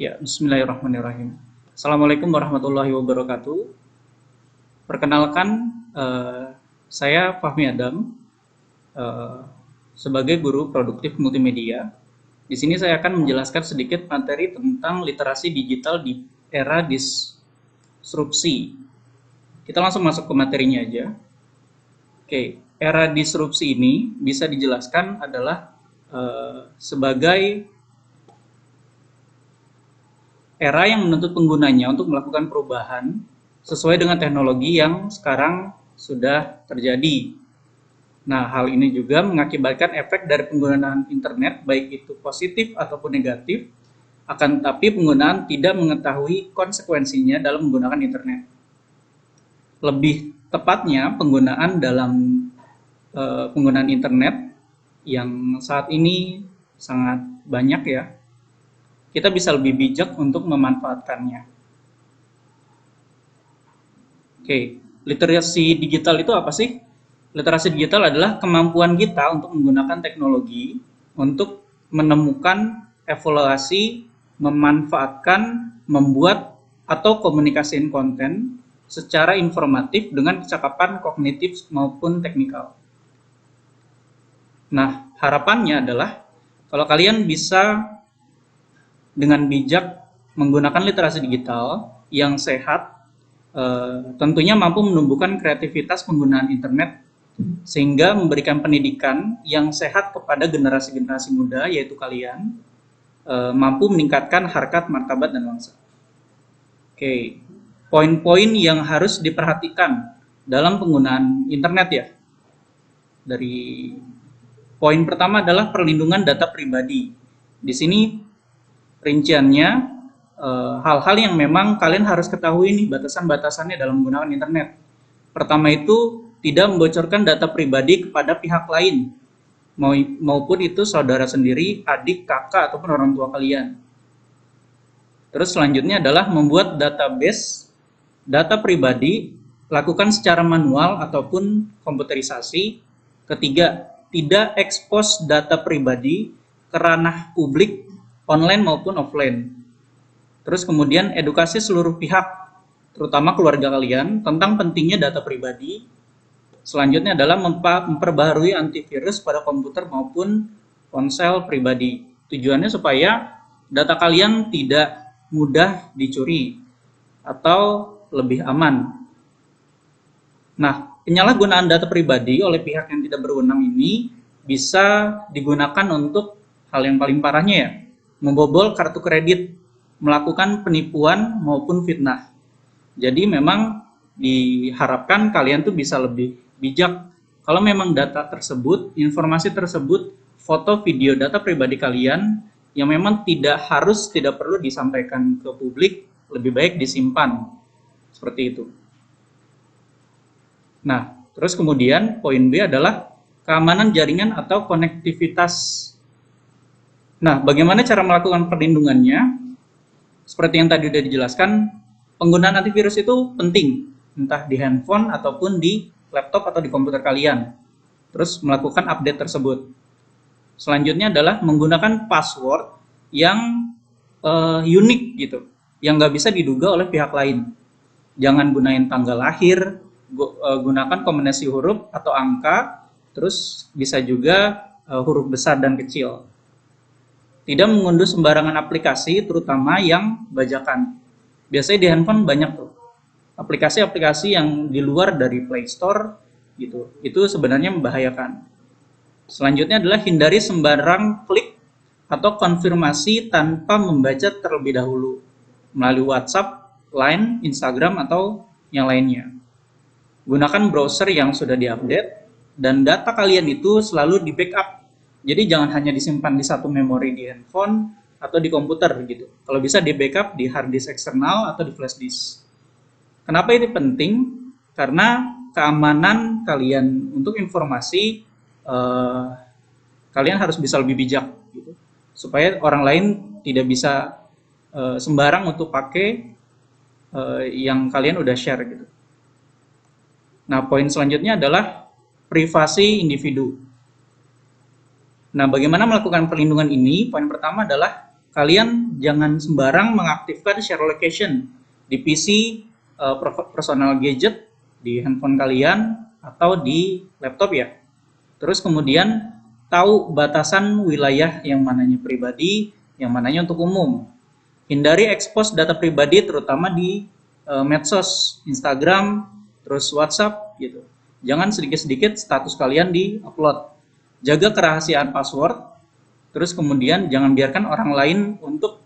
Ya, bismillahirrahmanirrahim. Assalamualaikum warahmatullahi wabarakatuh. Perkenalkan, saya Fahmi Adam, eh, sebagai guru produktif multimedia. Di sini saya akan menjelaskan sedikit materi tentang literasi digital di era disrupsi. Kita langsung masuk ke materinya aja. Oke, era disrupsi ini bisa dijelaskan adalah sebagai era yang menuntut penggunanya untuk melakukan perubahan sesuai dengan teknologi yang sekarang sudah terjadi. Nah, hal ini juga mengakibatkan efek dari penggunaan internet, baik itu positif ataupun negatif, akan tetapi penggunaan tidak mengetahui konsekuensinya dalam menggunakan internet. Lebih tepatnya, penggunaan internet yang saat ini sangat banyak ya, kita bisa lebih bijak untuk memanfaatkannya. Oke, literasi digital itu apa sih? Literasi digital adalah kemampuan kita untuk menggunakan teknologi untuk menemukan, evaluasi, memanfaatkan, membuat, atau komunikasiin konten secara informatif dengan kecakapan kognitif maupun teknikal. Nah, harapannya adalah kalau kalian bisa dengan bijak menggunakan literasi digital yang sehat, tentunya mampu menumbuhkan kreativitas penggunaan internet sehingga memberikan pendidikan yang sehat kepada generasi-generasi muda, yaitu kalian, mampu meningkatkan harkat, martabat, dan bangsa. Oke, poin-poin yang harus diperhatikan dalam penggunaan internet ya. Dari poin pertama adalah perlindungan data pribadi. Di sini rinciannya hal-hal yang memang kalian harus ketahui nih batasan-batasannya dalam menggunakan internet. Pertama itu tidak membocorkan data pribadi kepada pihak lain, maupun itu saudara sendiri, adik, kakak, ataupun orang tua kalian. Terus selanjutnya adalah membuat database data pribadi, lakukan secara manual ataupun komputerisasi. Ketiga, tidak ekspos data pribadi ke ranah publik online maupun offline. Terus kemudian edukasi seluruh pihak, terutama keluarga kalian, tentang pentingnya data pribadi. Selanjutnya adalah memperbaharui antivirus pada komputer maupun ponsel pribadi. Tujuannya supaya data kalian tidak mudah dicuri atau lebih aman. Nah, penyalahgunaan data pribadi oleh pihak yang tidak berwenang ini bisa digunakan untuk hal yang paling parahnya ya, membobol kartu kredit, melakukan penipuan maupun fitnah. Jadi memang diharapkan kalian tuh bisa lebih bijak. Kalau memang data tersebut, informasi tersebut, foto, video, data pribadi kalian yang memang tidak perlu disampaikan ke publik, lebih baik disimpan. Seperti itu. Nah, terus kemudian poin B adalah keamanan jaringan atau konektivitas. Nah, bagaimana cara melakukan perlindungannya? Seperti yang tadi sudah dijelaskan, penggunaan antivirus itu penting, entah di handphone ataupun di laptop atau di komputer kalian. Terus melakukan update tersebut. Selanjutnya adalah menggunakan password yang unik gitu, yang nggak bisa diduga oleh pihak lain. Jangan gunain tanggal lahir, gunakan kombinasi huruf atau angka, terus bisa juga huruf besar dan kecil. Tidak mengunduh sembarangan aplikasi, terutama yang bajakan. Biasanya di handphone banyak tuh aplikasi-aplikasi yang di luar dari Play Store gitu. Itu sebenarnya membahayakan. Selanjutnya adalah hindari sembarang klik atau konfirmasi tanpa membaca terlebih dahulu melalui WhatsApp, Line, Instagram, atau yang lainnya. Gunakan browser yang sudah diupdate dan data kalian itu selalu di backup. Jadi jangan hanya disimpan di satu memori di handphone atau di komputer gitu. Kalau bisa di backup di hard disk eksternal atau di flash disk. Kenapa ini penting? Karena keamanan kalian untuk informasi, kalian harus bisa lebih bijak gitu. Supaya orang lain tidak bisa sembarang untuk pakai yang kalian udah share gitu. Nah, poin selanjutnya adalah privasi individu. Nah, bagaimana melakukan perlindungan ini? Poin pertama adalah kalian jangan sembarang mengaktifkan share location di PC, personal gadget, di handphone kalian, atau di laptop ya. Terus kemudian tahu batasan wilayah yang mananya pribadi, yang mananya untuk umum. Hindari expose data pribadi terutama di medsos, Instagram, terus WhatsApp gitu. Jangan sedikit-sedikit status kalian di-upload. Jaga kerahasiaan password, terus kemudian jangan biarkan orang lain untuk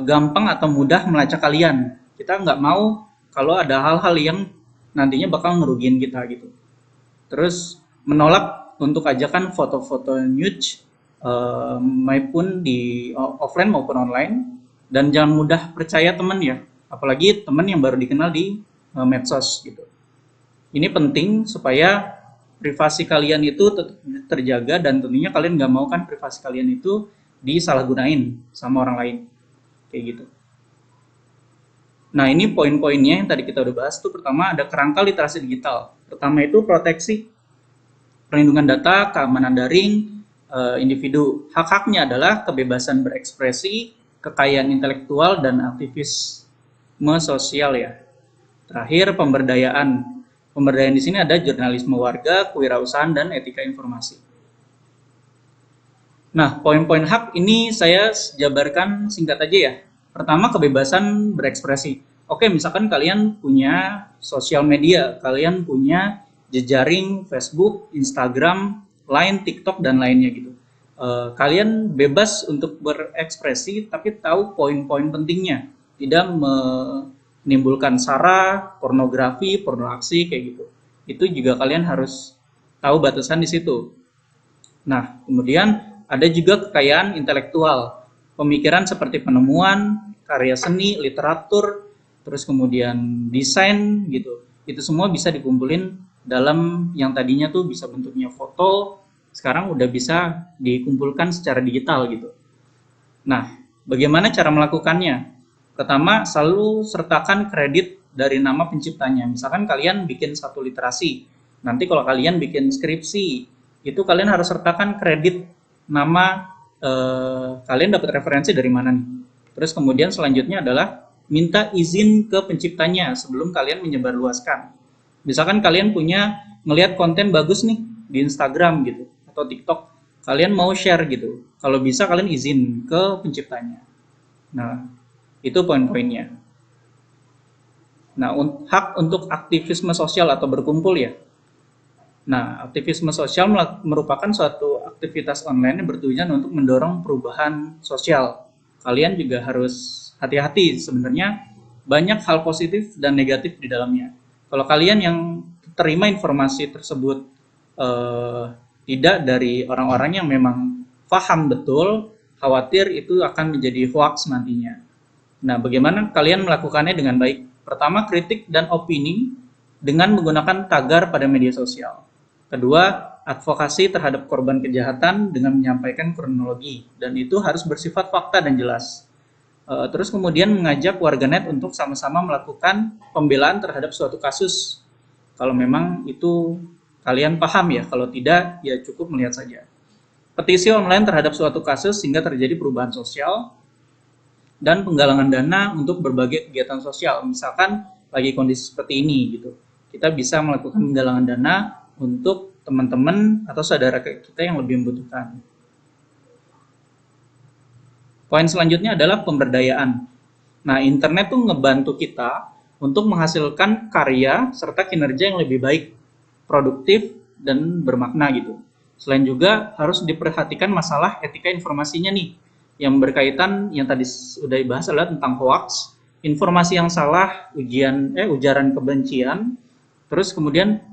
gampang atau mudah melacak kalian. Kita nggak mau kalau ada hal-hal yang nantinya bakal ngerugiin kita gitu. Terus menolak untuk ajakan foto-foto nude maupun di offline maupun online, dan jangan mudah percaya teman ya, apalagi teman yang baru dikenal di medsos gitu. Ini penting supaya privasi kalian itu tetap terjaga, dan tentunya kalian nggak mau kan privasi kalian itu disalahgunain sama orang lain kayak gitu. Nah, ini poin-poinnya yang tadi kita udah bahas tuh. Pertama ada kerangka literasi digital. Pertama itu proteksi, perlindungan data, keamanan daring individu. Hak-haknya adalah kebebasan berekspresi, kekayaan intelektual, dan aktivisme sosial ya. Terakhir pemberdayaan. Pemberdayaan di sini ada jurnalisme warga, kewirausahaan, dan etika informasi. Nah, poin-poin hak ini saya jabarkan singkat aja ya. Pertama, kebebasan berekspresi. Oke, misalkan kalian punya sosial media, kalian punya jejaring Facebook, Instagram, Line, TikTok, dan lainnya gitu. Kalian bebas untuk berekspresi, tapi tahu poin-poin pentingnya. Tidak menimbulkan sara, pornografi, pornoaksi, kayak gitu. Itu juga kalian harus tahu batasan di situ. Nah, kemudian ada juga kekayaan intelektual. Pemikiran seperti penemuan, karya seni, literatur, terus kemudian desain gitu. Itu semua bisa dikumpulin dalam yang tadinya tuh bisa bentuknya foto, sekarang udah bisa dikumpulkan secara digital gitu. Nah, bagaimana cara melakukannya? Pertama, selalu sertakan kredit dari nama penciptanya. Misalkan kalian bikin satu literasi, nanti kalau kalian bikin skripsi, itu kalian harus sertakan kredit nama kalian dapat referensi dari mana nih. Terus kemudian selanjutnya adalah minta izin ke penciptanya sebelum kalian menyebarluaskan. Misalkan kalian punya ngelihat konten bagus nih di Instagram gitu atau TikTok, kalian mau share gitu. Kalau bisa kalian izin ke penciptanya. Nah, itu poin-poinnya. Nah, hak untuk aktivisme sosial atau berkumpul ya. Nah, aktivisme sosial merupakan suatu aktivitas online yang bertujuan untuk mendorong perubahan sosial. Kalian juga harus hati-hati, sebenarnya banyak hal positif dan negatif di dalamnya. Kalau kalian yang terima informasi tersebut tidak dari orang-orang yang memang paham betul, khawatir itu akan menjadi hoax nantinya. Nah, bagaimana kalian melakukannya dengan baik? Pertama, kritik dan opini dengan menggunakan tagar pada media sosial. Kedua, advokasi terhadap korban kejahatan dengan menyampaikan kronologi, dan itu harus bersifat fakta dan jelas. Terus kemudian mengajak warganet untuk sama-sama melakukan pembelaan terhadap suatu kasus. Kalau memang itu kalian paham ya, kalau tidak ya cukup melihat saja. Petisi online terhadap suatu kasus sehingga terjadi perubahan sosial, dan penggalangan dana untuk berbagai kegiatan sosial. Misalkan lagi kondisi seperti ini gitu, kita bisa melakukan penggalangan dana untuk teman-teman atau saudara kita yang lebih membutuhkan. Poin selanjutnya adalah pemberdayaan. Nah, internet tuh ngebantu kita untuk menghasilkan karya serta kinerja yang lebih baik, produktif, dan bermakna gitu. Selain juga harus diperhatikan masalah etika informasinya nih, yang berkaitan yang tadi sudah dibahas adalah tentang hoax, informasi yang salah, ujaran kebencian, terus kemudian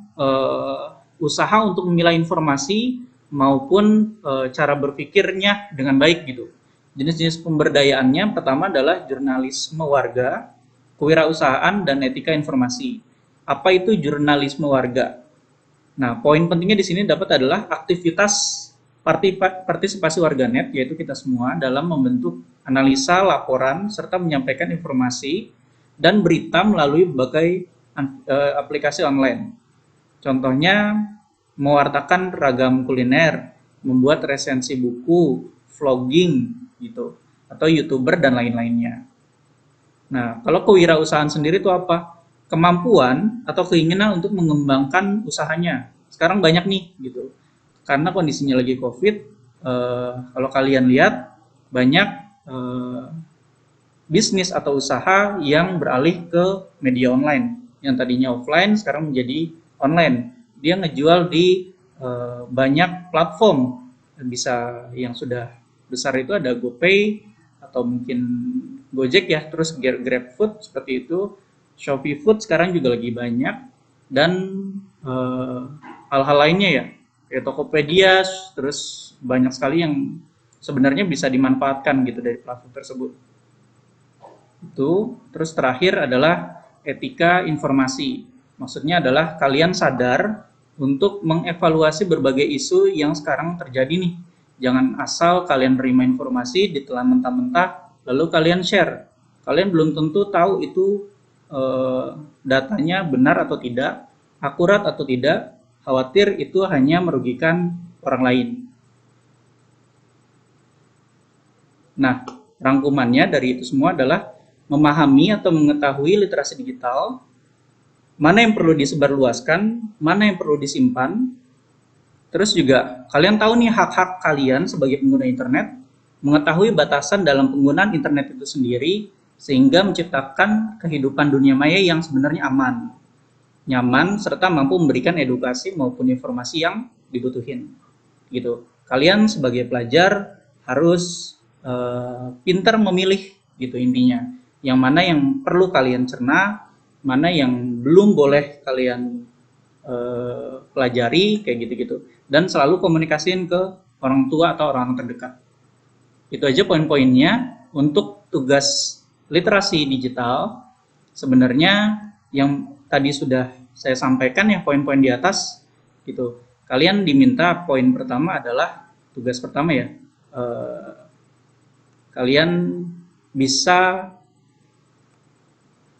usaha untuk memilah informasi maupun cara berpikirnya dengan baik gitu. Jenis-jenis pemberdayaannya pertama adalah jurnalisme warga, kewirausahaan, dan etika informasi. Apa itu jurnalisme warga? Nah, poin pentingnya di sini dapat adalah aktivitas partisipasi warganet, yaitu kita semua, dalam membentuk analisa, laporan, serta menyampaikan informasi dan berita melalui berbagai aplikasi online. Contohnya, mewartakan ragam kuliner, membuat resensi buku, vlogging, gitu. atau YouTuber dan lain-lainnya. Nah, kalau kewirausahaan sendiri itu apa? Kemampuan atau keinginan untuk mengembangkan usahanya. Sekarang banyak nih gitu. Karena kondisinya lagi COVID, kalau kalian lihat banyak bisnis atau usaha yang beralih ke media online. Yang tadinya offline sekarang menjadi online. Dia ngejual di banyak platform. Bisa yang sudah besar itu ada GoPay atau mungkin Gojek ya, terus GrabFood seperti itu. Shopee Food sekarang juga lagi banyak, dan hal-hal lainnya ya, kayak Tokopedia, terus banyak sekali yang sebenarnya bisa dimanfaatkan gitu dari platform tersebut. Itu terus terakhir adalah etika informasi. Maksudnya adalah kalian sadar untuk mengevaluasi berbagai isu yang sekarang terjadi nih. Jangan asal kalian menerima informasi ditelan mentah-mentah lalu kalian share. Kalian belum tentu tahu itu datanya benar atau tidak, akurat atau tidak. Khawatir itu hanya merugikan orang lain. Nah, rangkumannya dari itu semua adalah memahami atau mengetahui literasi digital, mana yang perlu disebarluaskan, mana yang perlu disimpan. Terus juga kalian tahu nih hak-hak kalian sebagai pengguna internet, mengetahui batasan dalam penggunaan internet itu sendiri, sehingga menciptakan kehidupan dunia maya yang sebenarnya aman, nyaman, serta mampu memberikan edukasi maupun informasi yang dibutuhin. Gitu. Kalian sebagai pelajar harus pintar memilih gitu intinya. Yang mana yang perlu kalian cerna, mana yang belum boleh kalian pelajari, kayak gitu-gitu. Dan selalu komunikasiin ke orang tua atau orang terdekat. Itu aja poin-poinnya untuk tugas literasi digital. Sebenarnya yang tadi sudah saya sampaikan ya, poin-poin di atas gitu. Kalian diminta poin pertama adalah tugas pertama ya. Kalian bisa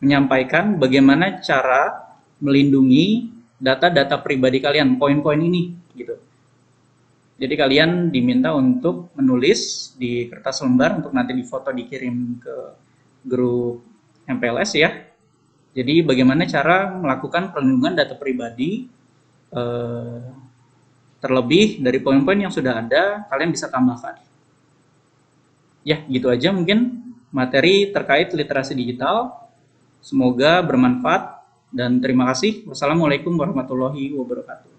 menyampaikan bagaimana cara melindungi data-data pribadi kalian, poin-poin ini gitu. Jadi kalian diminta untuk menulis di kertas lembar untuk nanti difoto dikirim ke grup MPLS ya. Jadi bagaimana cara melakukan perlindungan data pribadi, terlebih dari poin-poin yang sudah ada, kalian bisa tambahkan. Ya, gitu aja mungkin materi terkait literasi digital. Semoga bermanfaat dan terima kasih. Wassalamualaikum warahmatullahi wabarakatuh.